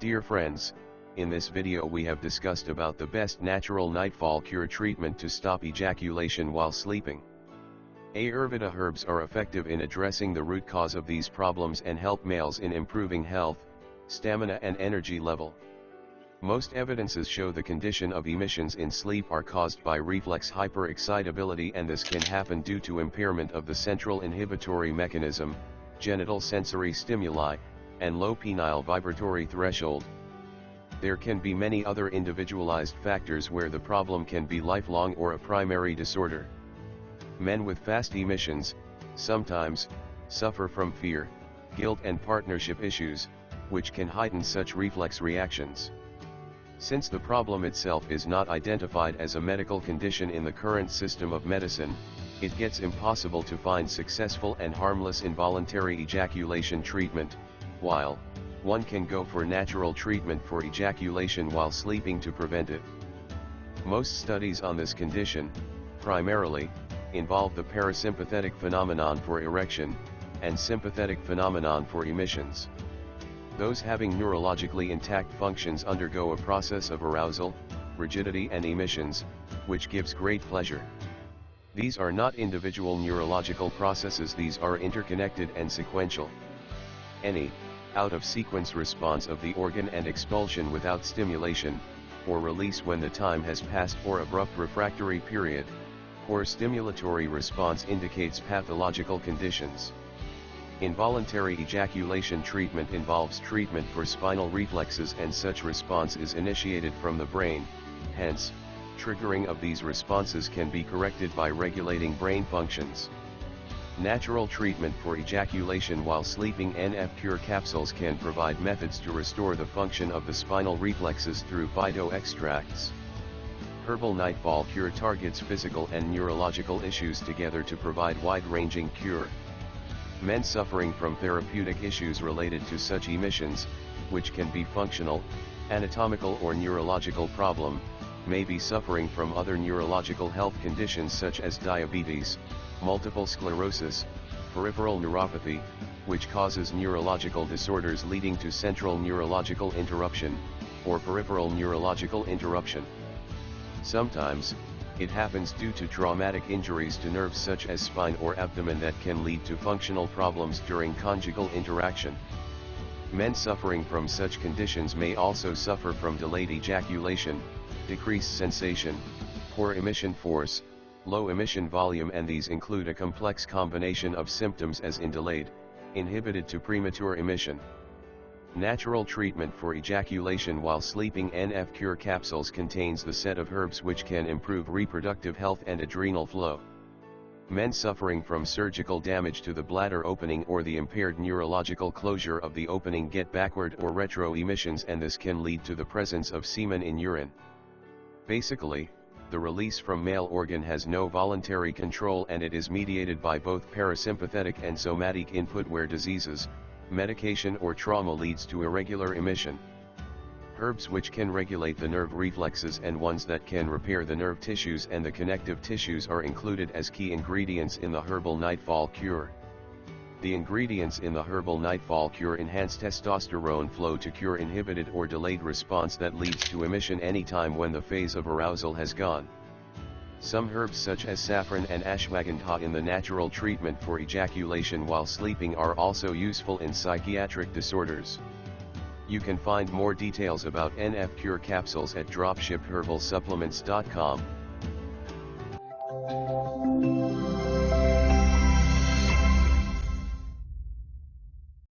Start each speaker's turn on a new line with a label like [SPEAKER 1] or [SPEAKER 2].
[SPEAKER 1] Dear friends, in this video we have discussed about the best natural nightfall cure treatment to stop ejaculation while sleeping. Ayurveda herbs are effective in addressing the root cause of these problems and help males in improving health, stamina and energy level. Most evidences show the condition of emissions in sleep are caused by reflex hyperexcitability, and this can happen due to impairment of the central inhibitory mechanism, genital sensory stimuli, and low penile vibratory threshold. There can be many other individualized factors where the problem can be lifelong or a primary disorder. Men with fast emissions, sometimes, suffer from fear, guilt and partnership issues, which can heighten such reflex reactions. Since the problem itself is not identified as a medical condition in the current system of medicine, it gets impossible to find successful and harmless involuntary ejaculation treatment, while one can go for natural treatment for ejaculation while sleeping to prevent it. Most studies on this condition, primarily, involve the parasympathetic phenomenon for erection, and sympathetic phenomenon for emissions. Those having neurologically intact functions undergo a process of arousal, rigidity and emissions, which gives great pleasure. These are not individual neurological processes, these are interconnected and sequential. Any out-of-sequence response of the organ and expulsion without stimulation, or release when the time has passed, or abrupt refractory period, or stimulatory response indicates pathological conditions. Involuntary ejaculation treatment involves treatment for spinal reflexes, and such response is initiated from the brain, hence, triggering of these responses can be corrected by regulating brain functions. Natural treatment for ejaculation while sleeping NF Cure capsules can provide methods to restore the function of the spinal reflexes through phytoextracts. Herbal Nightfall Cure targets physical and neurological issues together to provide wide-ranging cure. Men suffering from therapeutic issues related to such emissions, which can be functional, anatomical or neurological problem, may be suffering from other neurological health conditions such as diabetes, multiple sclerosis, peripheral neuropathy, which causes neurological disorders leading to central neurological interruption, or peripheral neurological interruption. Sometimes, it happens due to traumatic injuries to nerves such as spine or abdomen that can lead to functional problems during conjugal interaction. Men suffering from such conditions may also suffer from delayed ejaculation, decreased sensation, poor emission force, low emission volume, and these include a complex combination of symptoms as in delayed, inhibited to premature emission. Natural treatment for ejaculation while sleeping NF Cure capsules contains the set of herbs which can improve reproductive health and adrenal flow. Men suffering from surgical damage to the bladder opening or the impaired neurological closure of the opening get backward or retro emissions, and this can lead to the presence of semen in urine. Basically, the release from male organ has no voluntary control, and it is mediated by both parasympathetic and somatic input where diseases, medication or trauma leads to irregular emission. Herbs which can regulate the nerve reflexes and ones that can repair the nerve tissues and the connective tissues are included as key ingredients in the Herbal Nightfall Cure. The ingredients in the Herbal Nightfall Cure enhance testosterone flow to cure inhibited or delayed response that leads to emission anytime when the phase of arousal has gone. Some herbs such as saffron and ashwagandha in the natural treatment for ejaculation while sleeping are also useful in psychiatric disorders. You can find more details about NF Cure capsules at dropshipherbalsupplements.com.